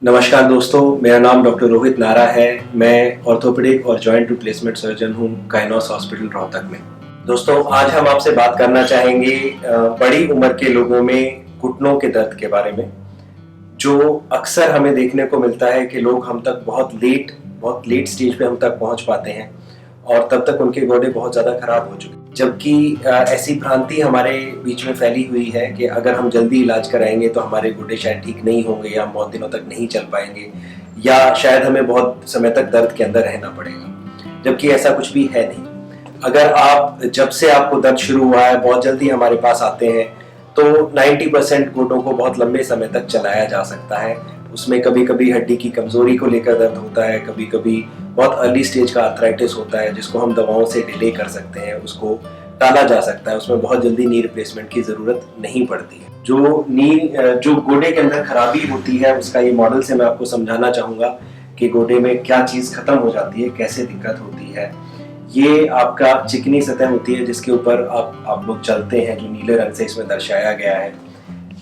नमस्कार दोस्तों, मेरा नाम डॉक्टर रोहित नारा है। मैं ऑर्थोपेडिक और जॉइंट रिप्लेसमेंट सर्जन हूँ काइनोस हॉस्पिटल रोहतक में। दोस्तों, आज हम आपसे बात करना चाहेंगे बड़ी उम्र के लोगों में घुटनों के दर्द के बारे में, जो अक्सर हमें देखने को मिलता है कि लोग हम तक बहुत लेट स्टेज पे हम तक पहुँच पाते हैं और तब तक उनके गोडे बहुत ज़्यादा खराब हो चुके हैं। जबकि ऐसी भ्रांति हमारे बीच में फैली हुई है कि अगर हम जल्दी इलाज कराएंगे तो हमारे गोडे शायद ठीक नहीं होंगे या हम बहुत दिनों तक नहीं चल पाएंगे या शायद हमें बहुत समय तक दर्द के अंदर रहना पड़ेगा, जबकि ऐसा कुछ भी है नहीं। अगर आप जब से आपको दर्द शुरू हुआ है बहुत जल्दी हमारे पास आते हैं तो 90% गोडों को बहुत लंबे समय तक चलाया जा सकता है। उसमें कभी कभी हड्डी की कमजोरी को लेकर दर्द होता है, कभी कभी बहुत अर्ली स्टेज का आर्थराइटिस होता है जिसको हम दवाओं से डिले कर सकते हैं, उसको टाला जा सकता है। उसमें बहुत जल्दी नी रिप्लेसमेंट की जरूरत नहीं पड़ती है। जो गोडे के अंदर खराबी होती है उसका ये मॉडल से मैं आपको समझाना चाहूंगा कि गोडे में क्या चीज खत्म हो जाती है, कैसे दिक्कत होती है। ये आपका चिकनी सतह होती है जिसके ऊपर आप लोग चलते हैं, जो नीले रंग से इसमें दर्शाया गया है।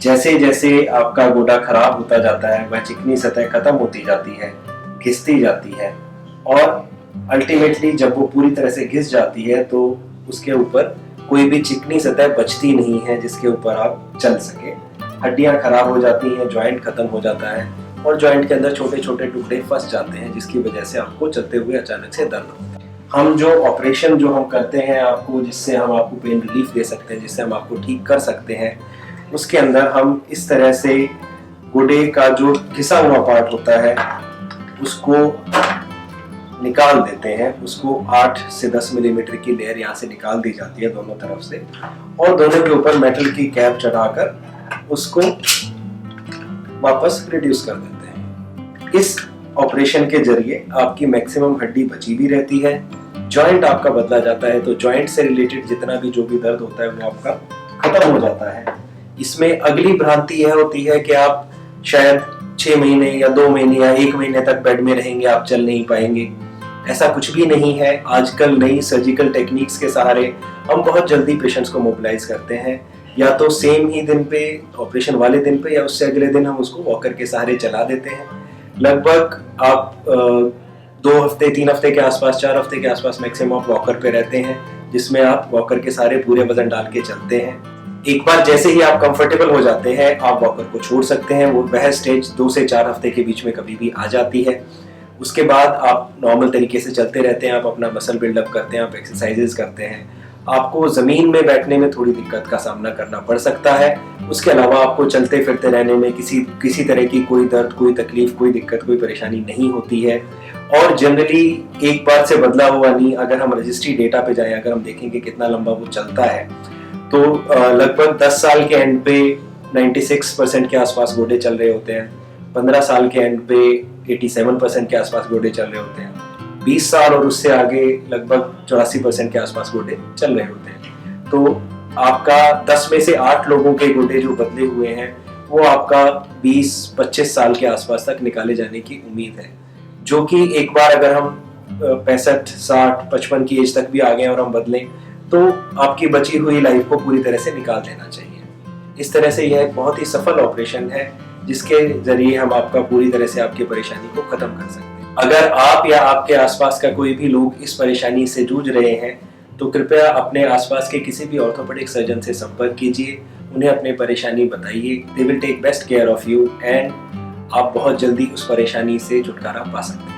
जैसे जैसे आपका गोडा खराब होता जाता है वह चिकनी सतह खत्म होती जाती है, घिसती जाती है और अल्टीमेटली जब वो पूरी तरह से घिस जाती है तो उसके ऊपर कोई भी चिकनी सतह बचती नहीं है जिसके ऊपर आप चल सके। हड्डियां खराब हो जाती हैं, जॉइंट खत्म हो जाता है और जॉइंट के अंदर छोटे छोटे टुकड़े फंस जाते हैं जिसकी वजह से आपको चलते हुए अचानक से दर्द होता है। हम जो ऑपरेशन जो हम करते हैं आपको, जिससे हम आपको पेन रिलीफ दे सकते हैं, जिससे हम आपको ठीक कर सकते हैं, उसके अंदर हम इस तरह से गोडे का जो घिसा हुआ पार्ट होता है उसको निकाल देते हैं। उसको 8 से 10 मिलीमीटर की लेयर यहाँ से निकाल दी जाती है दोनों तरफ से और दोनों के ऊपर मेटल की कैप चढ़ाकर उसको वापस रिड्यूस कर देते हैं। इस ऑपरेशन के जरिए आपकी मैक्सिमम हड्डी बची भी रहती है, जॉइंट आपका बदला जाता है, तो जॉइंट से रिलेटेड जितना भी जो भी दर्द होता है वो आपका खत्म हो जाता है। इसमें अगली भ्रांति यह होती है कि आप शायद 6 महीने या 2 महीने या 1 महीने तक बेड में रहेंगे, आप चल नहीं पाएंगे। ऐसा कुछ भी नहीं है। आजकल नई सर्जिकल टेक्निक्स के सहारे हम बहुत जल्दी पेशेंट्स को मोबिलाइज करते हैं, या तो सेम ही दिन पे, ऑपरेशन वाले दिन पे, या उससे अगले दिन हम उसको वॉकर के सहारे चला देते हैं। लगभग आप 2 हफ्ते 3 हफ्ते के आसपास, 4 हफ्ते के आसपास मैक्सिमम आप वॉकर पे रहते हैं, जिसमें आप वॉकर के सहारे पूरे वजन डाल के चलते हैं। एक बार जैसे ही आप कंफर्टेबल हो जाते हैं आप वॉकर को छोड़ सकते हैं। वह स्टेज 2 से 4 हफ्ते के बीच में कभी भी आ जाती है। उसके बाद आप नॉर्मल तरीके से चलते रहते हैं, आप अपना मसल बिल्डअप करते हैं, आप एक्सरसाइजेज करते हैं। आपको जमीन में बैठने में थोड़ी दिक्कत का सामना करना पड़ सकता है। उसके अलावा आपको चलते फिरते रहने में किसी तरह की कोई दर्द, कोई तकलीफ, कोई दिक्कत, कोई परेशानी नहीं होती है। और जनरली एक बार से बदला हुआ नी, अगर हम रजिस्ट्री डेटा पे जाएं, अगर हम देखेंगे कितना लंबा वो चलता है, तो लगभग 10 साल के एंड पे 96% के आसपास गोडे चल रहे होते हैं। 15 साल के एंड पे 87% के आसपास गोडे चल रहे होते हैं। 20 साल और उससे आगे लगभग 84% के आसपास गोडे चल रहे होते हैं। तो आपका 10 में से 8 लोगों के गोडे जो बदले हुए हैं वो आपका 20-25 साल के आसपास तक निकाले जाने की उम्मीद है, जो कि एक बार अगर हम 65, 60, 55 की एज तक भी आ गए और हम बदलें तो आपकी बची हुई लाइफ को पूरी तरह से निकाल देना चाहिए। इस तरह से यह एक बहुत ही सफल ऑपरेशन है जिसके जरिए हम आपका पूरी तरह से आपकी परेशानी को खत्म कर सकते हैं। अगर आप या आपके आसपास का कोई भी लोग इस परेशानी से जूझ रहे हैं तो कृपया अपने आसपास के किसी भी ऑर्थोपेडिक सर्जन से संपर्क कीजिए, उन्हें अपनी परेशानी बताइए। They will take best care of you and आप बहुत जल्दी उस परेशानी से छुटकारा पा सकते हैं।